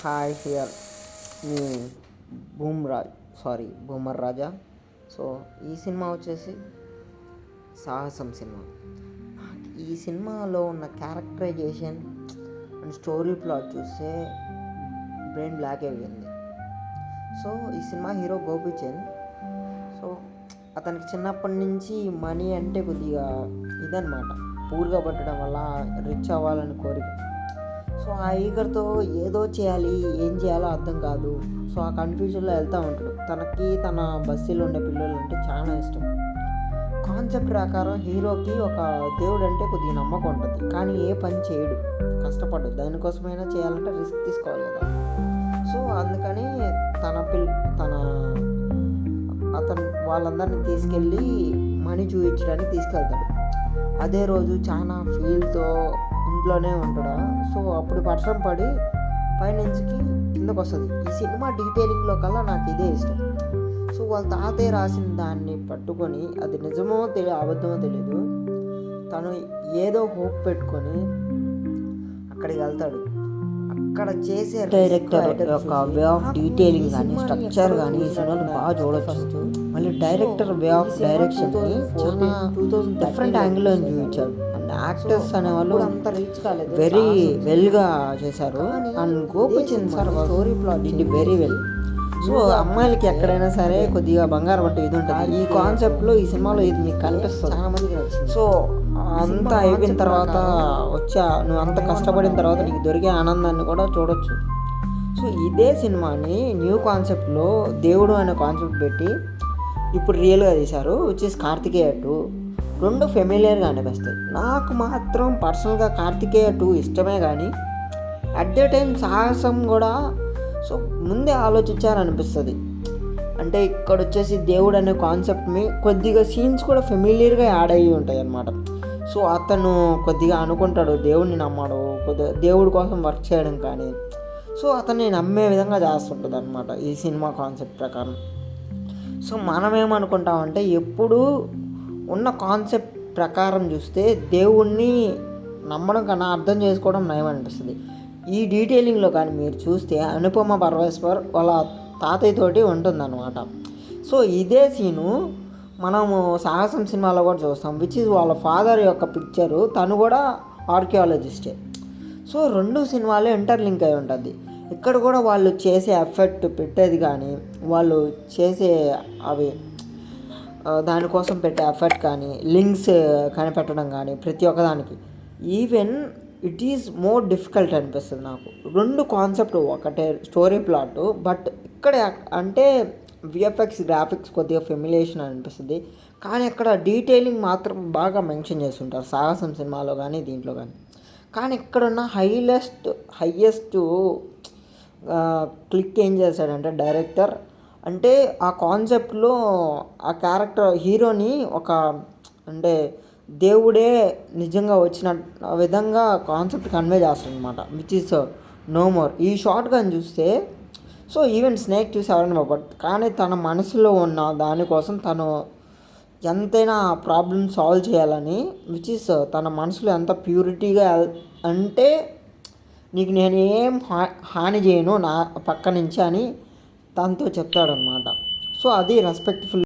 Hi here me boomer Raja. So ఈ cinema వచ్చేసి సాహసం సినిమా. ఈ సినిమాలో ఉన్న క్యారెక్టరైజేషన్ అండ్ స్టోరీ ప్లాట్ చూస్తే బ్రెయిన్ బ్లాక్ అయిపోయింది. సో ఈ సినిమా హీరో గోపీచంద్. సో అతనికి చిన్నప్పటి నుంచి మనీ అంటే కొద్దిగా ఇదనమాట, పూర్గా పట్టడం వల్ల రిచ్ అవ్వాలని కోరిక. సో ఆ ఈగర్తో ఏదో చేయాలి, ఏం చేయాలో అర్థం కాదు. సో ఆ కన్ఫ్యూజన్లో వెళ్తూ ఉంటాడు. తనకి తన బస్సులో ఉండే పిల్లలు అంటే చాలా ఇష్టం. కాన్సెప్ట్ ప్రకారం హీరోకి ఒక దేవుడు అంటే కొద్దిగా నమ్మకం ఉంటుంది, కానీ ఏ పని చేయడు, కష్టపడ్డు. దానికోసమైనా చేయాలంటే రిస్క్ తీసుకోవాలి కదా. సో అందుకని అతను వాళ్ళందరినీ తీసుకెళ్ళి మనీ చూపించడానికి తీసుకెళ్తాడు. అదే రోజు చాలా ఫీల్తో ఇంట్లోనే ఉంటాడా. సో అప్పుడు వర్షం పడి పైనుంచికి కిందకు వస్తుంది. ఈ సినిమా డీటెయిలింగ్లో కల్లా నాకు ఇదే ఇష్టం. సో వాళ్ళ తాతయ్య రాసిన దాన్ని పట్టుకొని, అది నిజమో అబద్ధమో తెలియదు, తను ఏదో హోప్ పెట్టుకొని అక్కడికి వెళ్తాడు. అక్కడ చేసే డైరెక్టర్ యొక్క వే ఆఫ్ డీటెయిలింగ్ కానీ స్ట్రక్చర్ కానీ ఈ సినిమాని బాగా చూడవచ్చు. మళ్ళీ డైరెక్టర్ వే ఆఫ్ డైరెక్షన్ని చాలా డిఫరెంట్ యాంగిల్లో చూపించాడు. అండ్ యాక్టర్స్ అనేవాళ్ళు అంత రీచ్ కాలేదు, వెరీ వెల్గా చేశారు. And Gopichand sir story plot ఇది వెరీ వెల్. సో అమ్మాయిలకి ఎక్కడైనా సరే కొద్దిగా బంగారం పట్టు ఇది ఉంటుంది. ఈ కాన్సెప్ట్లో ఈ సినిమాలో ఇది మీకు కనిపిస్తుంది చాలా మందికి నచ్చింది. సో అంతా అయిపోయిన తర్వాత నువ్వు అంత కష్టపడిన తర్వాత నీకు దొరికే ఆనందాన్ని కూడా చూడొచ్చు. సో ఇదే సినిమాని న్యూ కాన్సెప్ట్లో దేవుడు అనే కాన్సెప్ట్ పెట్టి ఇప్పుడు రియల్గా తీశారు, విచ్ ఇస్ కార్తికేయ 2. రెండు ఫెమిలియర్గా అనిపిస్తాయి. నాకు మాత్రం పర్సనల్గా కార్తికేయ 2 ఇష్టమే, కానీ అట్ ద టైం సాహసం కూడా సో ముందే ఆలోచించారనిపిస్తుంది. అంటే ఇక్కడ వచ్చేసి దేవుడు అనే కాన్సెప్ట్ మీ కొద్దిగా సీన్స్ కూడా ఫెమిలియర్గా యాడ్ అయ్యి ఉంటాయి అన్నమాట. సో అతను కొద్దిగా అనుకుంటాడు, దేవుడిని నమ్మడు, కొద్దిగా దేవుడి కోసం వర్క్ చేయడం కానీ, సో అతన్ని నమ్మే విధంగా చేస్తుంటుంది అనమాట ఈ సినిమా కాన్సెప్ట్ ప్రకారం. సో మనం ఏమనుకుంటామంటే, ఎప్పుడు ఉన్న కాన్సెప్ట్ ప్రకారం చూస్తే దేవుణ్ణి నమ్మడం కన్నా అర్థం చేసుకోవడం నయమనిపిస్తుంది. ఈ డీటెయిలింగ్లో కానీ మీరు చూస్తే అనుపమ పరమేశ్వర్ వాళ్ళ తాతయ్యతోటి ఉంటుందన్నమాట. సో ఇదే సీను మనము సాహసం సినిమాలో కూడా చూస్తాం, విచ్ ఇస్ వాళ్ళ ఫాదర్ యొక్క పిక్చరు. తను కూడా ఆర్కియాలజిస్టే. సో రెండు సినిమాలే ఇంటర్లింక్ అయి ఉంటుంది. ఇక్కడ కూడా వాళ్ళు చేసే ఎఫెక్ట్ పెట్టేది కానీ, వాళ్ళు చేసే అవి దానికోసం పెట్టే ఎఫెక్ట్ కానీ, లింక్స్ కనిపెట్టడం కానీ, ప్రతి ఒక్కదానికి even it is more difficult అనిపిస్తుంది నాకు. రెండు కాన్సెప్ట్ ఒకటే, స్టోరీ ప్లాట్, బట్ ఇక్కడ అంటే విఎఫ్ఎక్స్ గ్రాఫిక్స్ కొద్దిగా ఫెమిలియేషన్ అనిపిస్తుంది, కానీ అక్కడ డీటెయిలింగ్ మాత్రం బాగా మెన్షన్ చేస్తుంటారు సాహసం సినిమాలో కానీ దీంట్లో కానీ. కానీ ఇక్కడున్న హైయెస్ట్ క్లిక్ ఏం చేశాడంటే డైరెక్టర్, అంటే ఆ కాన్సెప్ట్లో ఆ క్యారెక్టర్ హీరోని ఒక అంటే దేవుడే నిజంగా వచ్చిన విధంగా కాన్సెప్ట్ కన్వే చేస్తాడు అనమాట, విచ్ ఈస్ నో మోర్. ఈ షార్ట్ కానీ చూస్తే సో ఈవెన్ స్నేక్ చూసి ఎవరైనా బట్, కానీ తన మనసులో ఉన్న దానికోసం తను ఎంతైనా ప్రాబ్లమ్ సాల్వ్ చేయాలని, విచ్ ఈస్ తన మనసులో ఎంత ప్యూరిటీగా, అంటే నీకు నేను ఏం హాని చేయను నా పక్క నుంచి అని తనతో చెప్తాడనమాట. సో అది రెస్పెక్ట్ఫుల్.